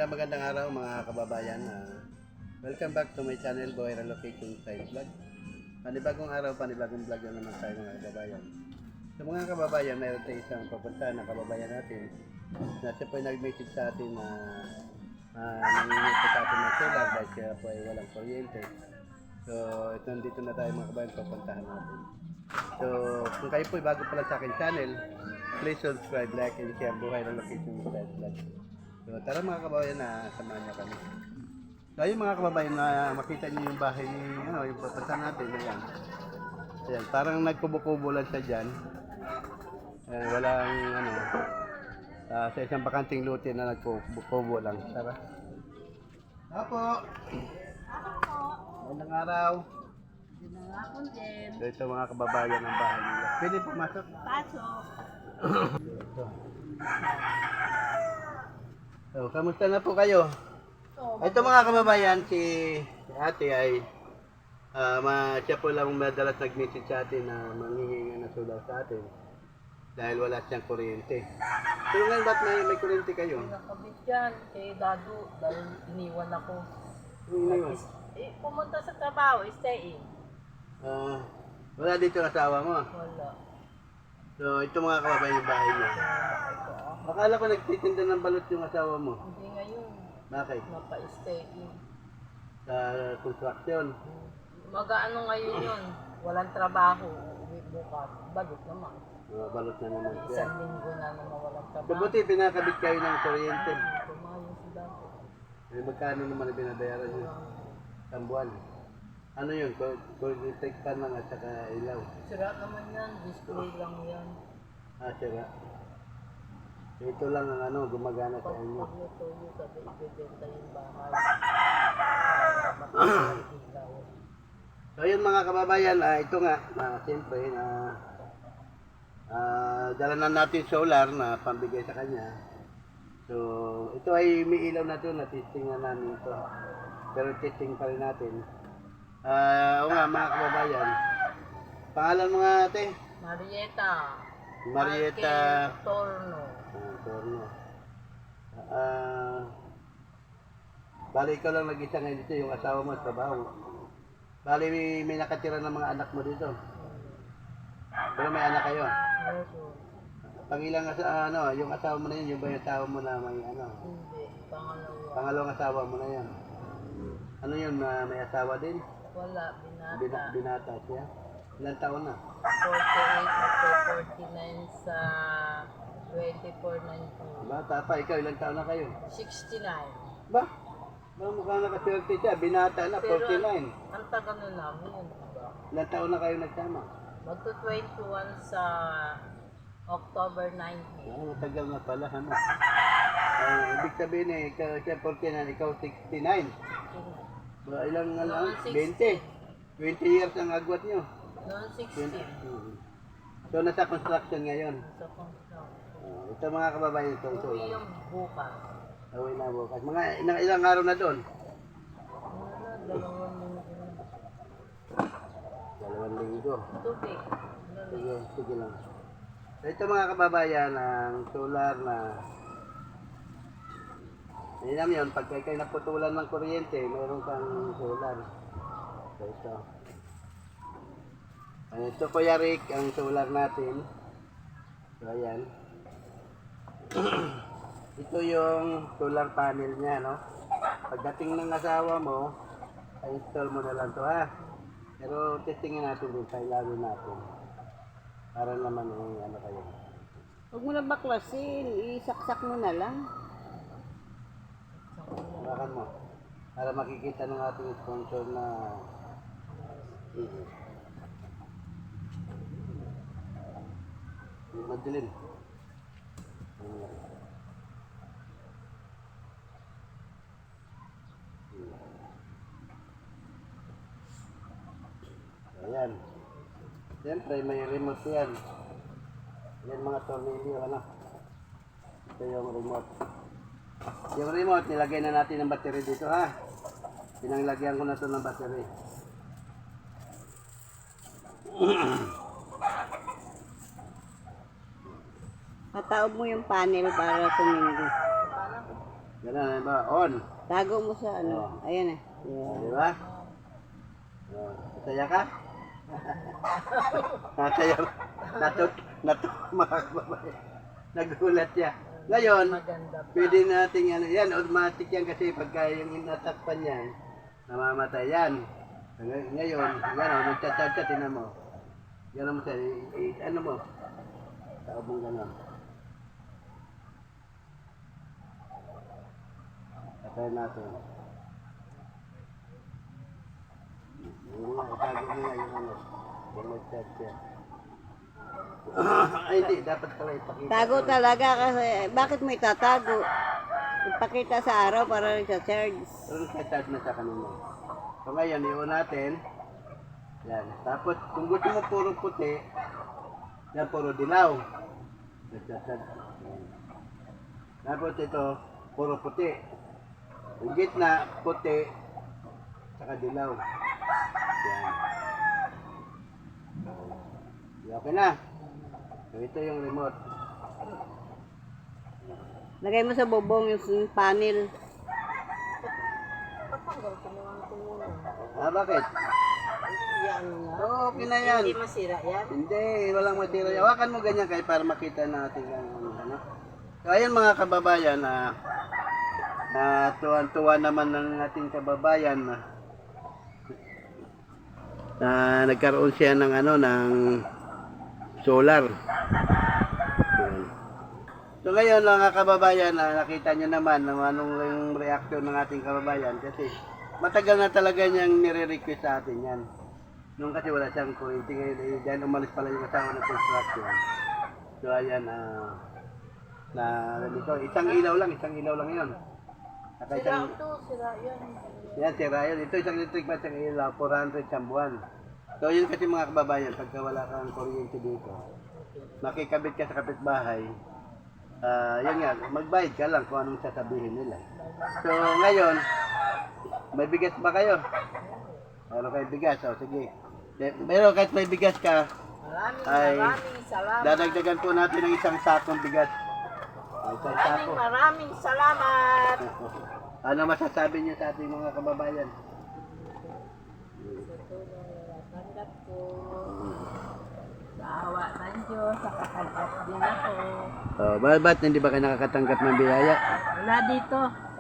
Magandang araw mga kababayan. Welcome back to my channel, Buhay Relocation Style Vlog. Panibagong araw, panibagong vlog na naman tayo mga kababayan. So mga kababayan, mayroon tayo isang papunta na kababayan natin na siya po ay nag-message sa atin na nangingi po sa atin ng solar dahil siya po ay walang kuryente. So nandito na tayo mga kababayan, papuntahan natin. So kung kayo po ay bago pala sa akin channel, please subscribe, like, and share Buhay Relocation Style Vlog. So tara mga kababayan, na samahan niyo kami. So ayun mga kababayan, na makita niyo yung bahay, yung papuntahan natin. Ayan. Ayan, parang nagkubo-kubo lang siya dyan. Walang sa isang bakanting luti na nagkubo lang. Tara. Apo! Magandang araw. Magandang hapon din. So ito mga kababayan ng bahay nila. Pwede pumasok? Pasok. Ito. So, kamusta na po kayo? Ito mga kababayan, si ate ay siya po lang madalas nag-message sa atin na manghihinga na solar sa atin dahil wala siyang kuryente. Pero ngayon ba't may kuryente kayo? Nakabit yan kay Dadu dahil iniwan ako. Iniwan? Pumunta sa trabaho, stay in. Wala dito ang asawa mo? Wala. So, ito mga kababayan yung bahay niya. Akala ko nagtitinda ng balot yung asawa mo. Hindi ngayon. Bakit? Mapa-stay in. Sa construction. Mag-ano ngayon yun? Walang trabaho. Uwi bukas. Balot naman. Balot na naman siya. Isang linggo na naman walang So, trabaho. buti pinakabit kayo ng kuryente. Tumayo si Dadu. Magkano naman ang binabayaran nyo? Isang buwan. Ano yun? Electric fan lang at saka ilaw. Sira naman yan. Display lang yan. Sira. Ito lang ang gumagana sa inyo. Pag luto sabi ibebenta yung bahay. Matapos ilaw. So yun mga kababayan, ito nga, siyempre, dala na natin solar na pambigay sa kanya. So ito ay may ilaw na ito, na-testing na namin ito. Pero testing pa rin natin. Oo nga mga kababayan, pangalan mo nga ate? Marieta. Marieta Torno. Torno. Bali ikaw lang nag-isa ngayon dito, yung asawa mo sa trabaho. Bali may nakatira ng mga anak mo dito. Pero may anak kayo. Pangilang yung asawa mo na yun, yung ba yung asawa mo na may Hindi. Pangalawa. Pangalawang asawa mo na yan. Ano yun, may asawa din? Wala. Binata. Binata siya. Ilang taon na? 48 to 49 sa 24-19. Bata pa, ikaw ilang taon na kayo? 69. Ba? Mukhang nakaswerte siya, binata na, 49. Ang tagal na namin yun. Diba? Ilang taon na kayo nagsama? Magto 21 sa October 19. Matagal na pala, ibig sabihin ikaw siya 49, ikaw 69. Ilang Noon 20. 20 years ang agwat nyo. Noon 16. So nasa construction ngayon. Sa construction. Ito mga kababayan, ito. Uwi yung bukas. Uwi na bukas. Mga ilang araw na doon? Dalawang linggo. Tubig. Sige lang. So ito mga kababayan, ang solar na alam yun, pag kayo naputulan ng kuryente, mayroon kang solar. So ito. Ito Kuya Rick, ang solar natin. So ayan. Ito yung solar panel niya, no? Pagdating ng asawa mo, i-install mo na lang to, ha? Pero testingin natin din, kailangan natin. Para naman kayo. Huwag mo na baklasin, isaksak mo na lang. Bakan mo. Para makikita ng ating sponsor na madilim. Ayan. Siyempre may remote yan. Yan mga tornilyo, Ito yung remote. Yung remote, nilagay na natin ng battery dito, ha? Pinanglagyan ko na ito ng battery. Pataob mo yung panel para sumindi. Ganun, ba? On. Tago mo sa ano. Ayan eh. Di ba? Masaya ka? Masaya. Mga kababayan. Nagulat siya. Ngayon, Maganda pa. pwede nating ano, yan, automatic yan kasi pagka yung inatakpan yan, namamatay yan. Ngayon, yan o, nagchat-chat, tinan mo. Yan mo siya, ano mo, taob mong gano'n. Patayin natin. Itago mo nga yung ano, yung nagchat siya. Ay, hindi, dapat pala ipakita. Tago talaga kasi bakit mo itatago? Ipakita sa araw para sa charge. Pero nagchat na sa kanina. So ngayon, iwan natin. Yan. Tapos, kung gusto mo puro puti, yan, puro dilaw. Nagchat. Tapos ito, puro puti. Yung gitna, puti, saka dilaw. Yan. Okay na. So, ito yung remote. Lagay mo sa bubong yung panel. Patanggal ko na lang ito muna. Bakit? Yan nga. Oo, okay na yan. Hindi masira yan. Hindi, walang matira. Hawakan mo ganyan kay para makita natin ang ano. So, ayun mga kababayan, tuwan-tuwa naman ng ating kababayan na nagkaroon siya ng ano, ng solar. So ngayon mga kababayan, nakita nyo naman anong yung reaction ng ating kababayan kasi matagal na talaga niyang nire-request sa atin yan. Nung kasi wala siyang kuwiti ngayon, dahil umalis pala yung asawa ng construction. So ayan, dito, isang ilaw lang yun. Saka Sira isang, ito, sira yan. yan, sira yun. Ito isang electric ba, isang ilaw, 400 sa buwan. So yun kasi mga kababayan, pagka wala kang kuryente dito, makikabit ka sa kapitbahay, yun nga, magbayad ka lang kung anong sasabihin nila. So ngayon, may bigas ba kayo? Meron kayo bigas, o sige. Pero kahit may bigas ka, Maraming salamat. dadagdagan po natin ng isang sakong bigas. Isang sako. Maraming salamat. Ano masasabi niyo sa ating mga kababayan? Tanggap ko. Sa awa ng Diyos, nakatanggap din ako. Ba't hindi ba kayo nakakatanggap ng biyaya? Wala dito.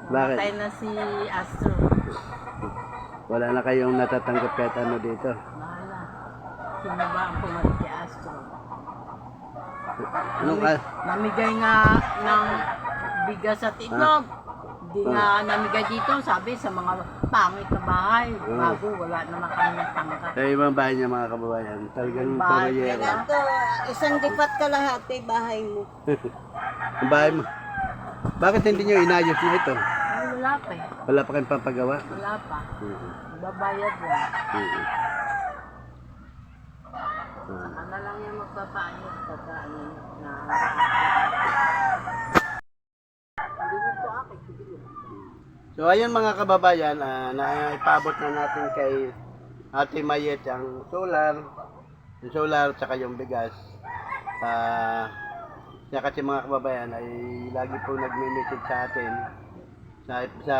Bakit? Matay na si Astro. Wala na kayong natatanggap kahit ano dito. Bahala. Sino ba ang pumatay kay Astro? Anong, Namigay nga ng bigas at itlog. Hindi nga namigay dito, sabi sa mga pangit na bahay. Bago, wala naman kami natangkat. sa ibang bahay niya mga kababayan, talagang Bahay poroyero. nila. Ito, isang dipat kalahati bahay mo. Ang bahay mo. Bakit hindi nyo inayos nyo ito? Ay, wala pa eh. Wala pa kayong pampagawa? Wala pa. Babayad yan. Saka na lang yung magpapaayos pagka ano na hindi mo ito akin, hindi mo. So ayun mga kababayan, naipabot na natin kay Ate Mayet ang solar tsaka yung bigas. Siya kasi mga kababayan ay lagi po nagme-message sa atin sa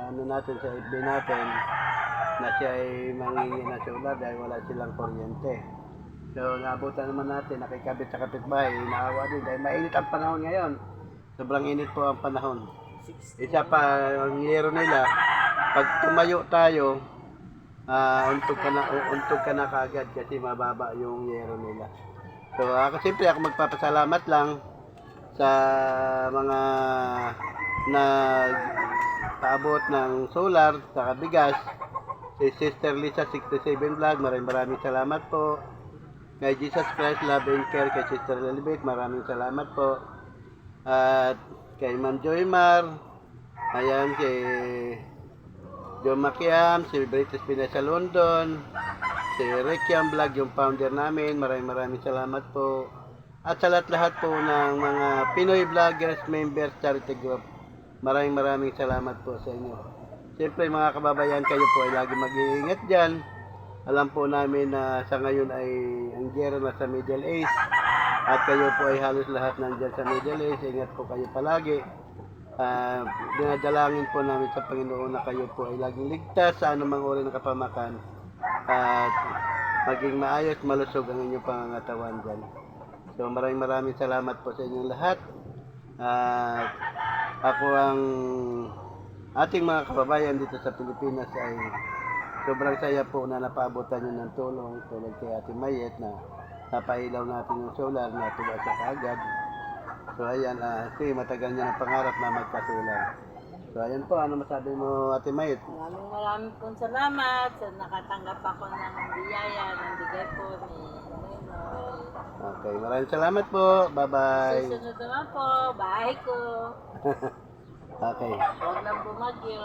ano natin, sa FB natin na siya ay mangingi ng solar dahil wala silang kuryente. So naabutan naman natin, nakikabit sa kapitbahay, naawa din dahil mainit ang panahon ngayon. Sobrang init po ang panahon. Isa pa, ang yero nila, pag tumayo tayo, untog ka na kagad kasi mababa yung yero nila. So ako siyempre ako magpapasalamat lang sa mga nagpaabot ng solar sa bigas. Si Sister Lisa 67 Vlog, maraming salamat po. Kay Jesus Christ Love and Care, kay Sister Lilibet, maraming salamat po. At kay Ma'am Joymar, ayan, kay John Makiam, si Britis Pinas sa London, si Rekiam Vlog, yung founder namin, maraming salamat po. At sa lahat po ng mga Pinoy Vloggers Members Charity Group, maraming salamat po sa inyo. Siyempre mga kababayan, kayo po ay lagi mag-iingat dyan. Alam po namin na sa ngayon ay ang gera na sa Middle East at kayo po ay halos lahat nandyan sa Middle East. Ingat po kayo palagi. dinadalangin po namin sa Panginoon na kayo po ay laging ligtas sa anumang uri ng kapamakan at maging maayos, malusog ang inyong pangangatawan dyan. So maraming salamat po sa inyong lahat. At ako ang ating mga kababayan dito sa Pilipinas ay sobrang saya po na napaabutan nyo ng tulong tulad kay Ate Mayet na napailaw natin yung solar na tuwa siya kaagad. So ayan, kasi matagal niya ng pangarap na magkasulan. So ayan po, ano masabi mo Ate Mayet? Maraming pong salamat sa nakatanggap ako ng biyaya ng bigay po ni Ninoy. Okay, maraming salamat po. Bye-bye. Susunod naman po, bahay ko. Okay. Huwag nang bumagyo.